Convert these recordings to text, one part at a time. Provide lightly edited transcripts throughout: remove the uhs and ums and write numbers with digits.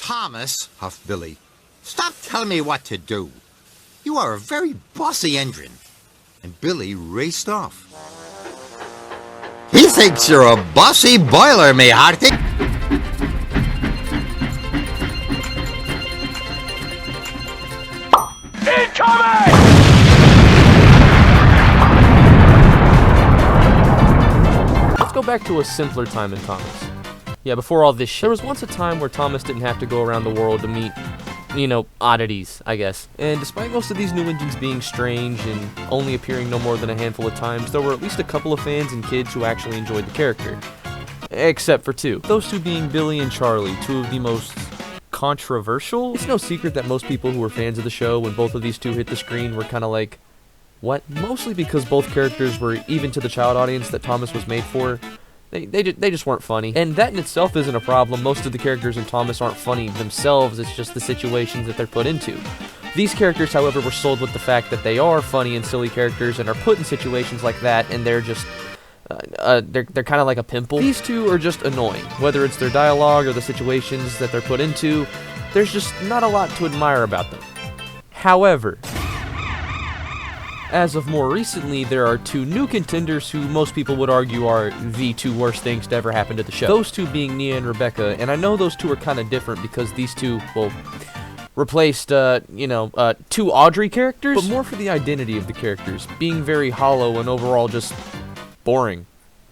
Thomas, huffed Billy, stop telling me what to do. You are a very bossy engine. And Billy raced off. He thinks you're a bossy boiler, me hearty. Incoming! Let's go back to a simpler time in comics. Yeah, before all this shit. There was once a time where Thomas didn't have to go around the world to meet, oddities, I guess. And despite most of these new engines being strange and only appearing no more than a handful of times, there were at least a couple of fans and kids who actually enjoyed the character. Except for two. Those two being Billy and Charlie, two of the most controversial. It's no secret that most people who were fans of the show when both of these two hit the screen were kind of like, what? Mostly because both characters were, even to the child audience that Thomas was made for, they just weren't funny. And that in itself isn't a problem. Most of the characters in Thomas aren't funny themselves, it's just the situations that they're put into. These characters, however, were sold with the fact that they are funny and silly characters and are put in situations like that, and they're just they're kind of like a pimple. These two are just annoying. Whether it's their dialogue or the situations that they're put into, there's just not a lot to admire about them. However, as of more recently, there are two new contenders who most people would argue are the two worst things to ever happen to the show. Those two being Nia and Rebecca, and I know those two are kind of different because these two, well, replaced, two Audrey characters, but more for the identity of the characters, being very hollow and overall just boring,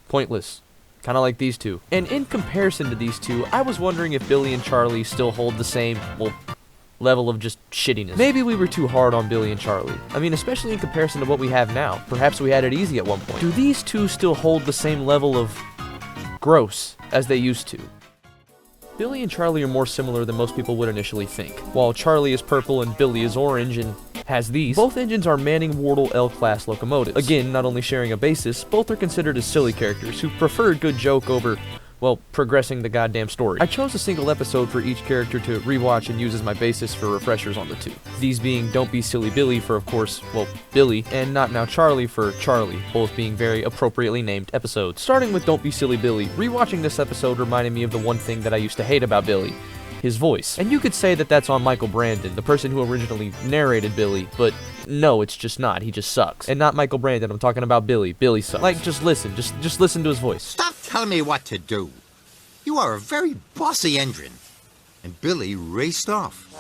pointless, kind of like these two. And in comparison to these two, I was wondering if Billy and Charlie still hold the same, level of just shittiness. Maybe we were too hard on Billy and Charlie. I mean, especially in comparison to what we have now. Perhaps we had it easy at one point. Do these two still hold the same level of gross as they used to? Billy and Charlie are more similar than most people would initially think. While Charlie is purple and Billy is orange and has these, both engines are Manning-Wardle L-class locomotives. Again, not only sharing a basis, both are considered as silly characters who prefer a good joke over, progressing the goddamn story. I chose a single episode for each character to rewatch and use as my basis for refreshers on the two. These being Don't Be Silly Billy for, of course, Billy, and Not Now Charlie for Charlie, both being very appropriately named episodes. Starting with Don't Be Silly Billy, rewatching this episode reminded me of the one thing that I used to hate about Billy. His voice. And you could say that that's on Michael Brandon, the person who originally narrated Billy, but no, it's just not. He just sucks. And not Michael Brandon, I'm talking about Billy. Billy sucks. Like, just listen. Just listen to his voice. Stop telling me what to do. You are a very bossy engine. And Billy raced off.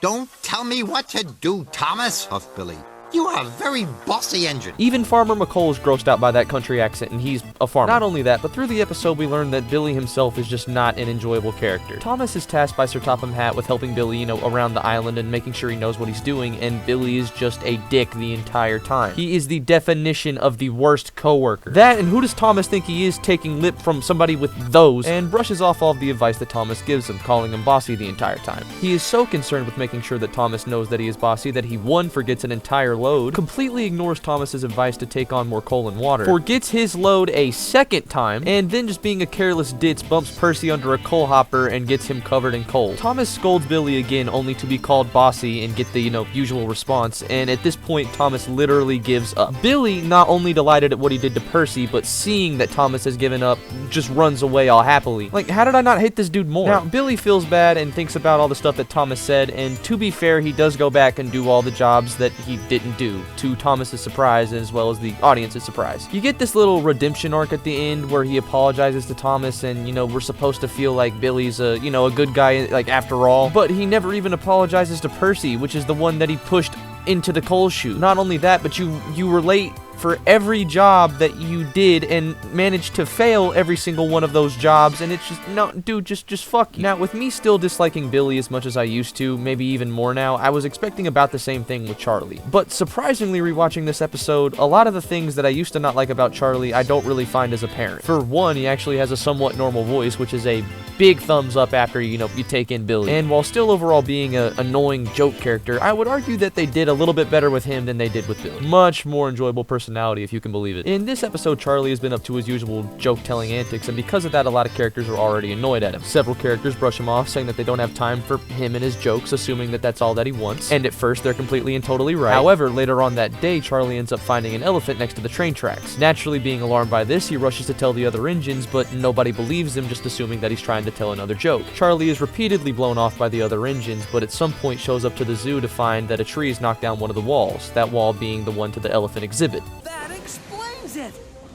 Don't tell me what to do, Thomas, huffed Billy. You are a very bossy engine. Even Farmer McCole is grossed out by that country accent, and he's a farmer. Not only that, but through the episode we learned that Billy himself is just not an enjoyable character. Thomas is tasked by Sir Topham Hatt with helping Billy, around the island and making sure he knows what he's doing, and Billy is just a dick the entire time. He is the definition of the worst coworker. That, and who does Thomas think he is, taking lip from somebody with those, and brushes off all of the advice that Thomas gives him, calling him bossy the entire time. He is so concerned with making sure that Thomas knows that he is bossy that he, one, forgets an entire load, completely ignores Thomas's advice to take on more coal and water, forgets his load a second time, and then just being a careless ditz bumps Percy under a coal hopper and gets him covered in coal. Thomas scolds Billy again only to be called bossy and get the, usual response, and at this point Thomas literally gives up. Billy, not only delighted at what he did to Percy, but seeing that Thomas has given up, just runs away all happily. Like, how did I not hate this dude more? Now, Billy feels bad and thinks about all the stuff that Thomas said, and to be fair, he does go back and do all the jobs that he didn't do, to Thomas's surprise as well as the audience's surprise. You get this little redemption arc at the end where he apologizes to Thomas and, we're supposed to feel like Billy's a good guy, like, after all, but he never even apologizes to Percy, which is the one that he pushed into the coal chute. Not only that, but you relate for every job that you did and managed to fail every single one of those jobs, and it's just, no, dude, just fuck you. Now, with me still disliking Billy as much as I used to, maybe even more now, I was expecting about the same thing with Charlie. But surprisingly, rewatching this episode, a lot of the things that I used to not like about Charlie, I don't really find as apparent. For one, he actually has a somewhat normal voice, which is a big thumbs up after, you take in Billy. And while still overall being an annoying joke character, I would argue that they did a little bit better with him than they did with Billy. Much more enjoyable personality personality, if you can believe it. In this episode, Charlie has been up to his usual joke-telling antics, and because of that, a lot of characters are already annoyed at him. Several characters brush him off, saying that they don't have time for him and his jokes, assuming that that's all that he wants. And at first, they're completely and totally right. However, later on that day, Charlie ends up finding an elephant next to the train tracks. Naturally, being alarmed by this, he rushes to tell the other engines, but nobody believes him, just assuming that he's trying to tell another joke. Charlie is repeatedly blown off by the other engines, but at some point shows up to the zoo to find that a tree has knocked down one of the walls, that wall being the one to the elephant exhibit. That explains it!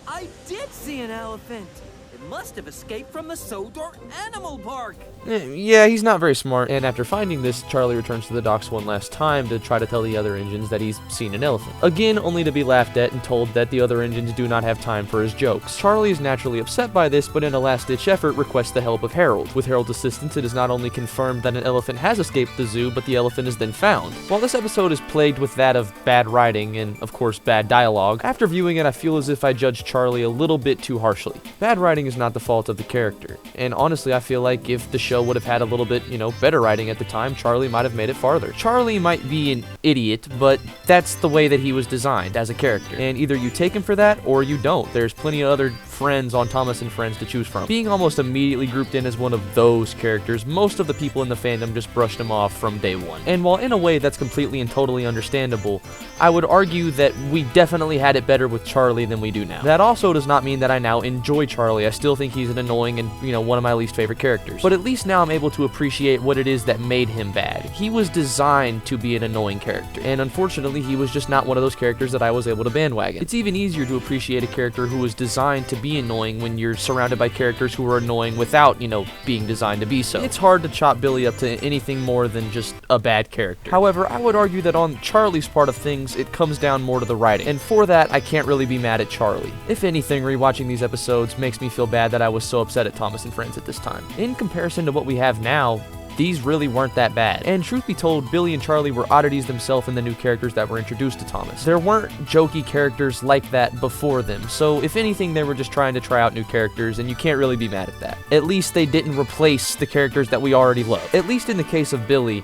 I did see an elephant! It must have escaped from the Sodor Animal Park! Yeah, he's not very smart, and after finding this, Charlie returns to the docks one last time to try to tell the other engines that he's seen an elephant. Again, only to be laughed at and told that the other engines do not have time for his jokes. Charlie is naturally upset by this, but in a last-ditch effort requests the help of Harold. With Harold's assistance, it is not only confirmed that an elephant has escaped the zoo, but the elephant is then found. While this episode is plagued with that of bad writing and, of course, bad dialogue, after viewing it, I feel as if I judged Charlie a little bit too harshly. Bad writing is not the fault of the character, and honestly, I feel like if the show would have had a little bit, better writing at the time, Charlie might have made it farther. Charlie might be an idiot, but that's the way that he was designed as a character, and either you take him for that or you don't. There's plenty of other friends on Thomas and Friends to choose from. Being almost immediately grouped in as one of those characters, most of the people in the fandom just brushed him off from day one. And while in a way that's completely and totally understandable, I would argue that we definitely had it better with Charlie than we do now. That also does not mean that I now enjoy Charlie. I still think he's an annoying and, one of my least favorite characters. But at least now I'm able to appreciate what it is that made him bad. He was designed to be an annoying character, and unfortunately he was just not one of those characters that I was able to bandwagon. It's even easier to appreciate a character who was designed to be annoying when you're surrounded by characters who are annoying without, being designed to be so. It's hard to chop Billy up to anything more than just a bad character. However, I would argue that on Charlie's part of things, it comes down more to the writing, and for that, I can't really be mad at Charlie. If anything, rewatching these episodes makes me feel bad that I was so upset at Thomas and Friends at this time. In comparison to what we have now, these really weren't that bad. And truth be told, Billy and Charlie were oddities themselves in the new characters that were introduced to Thomas. There weren't jokey characters like that before them, so if anything, they were just trying to try out new characters, and you can't really be mad at that. At least they didn't replace the characters that we already love. At least in the case of Billy,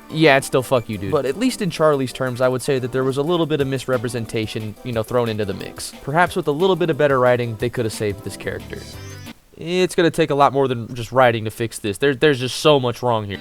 yeah, it's still fuck you, dude. But at least in Charlie's terms, I would say that there was a little bit of misrepresentation, thrown into the mix. Perhaps with a little bit of better writing, they could have saved this character. It's going to take a lot more than just writing to fix this. There's just so much wrong here.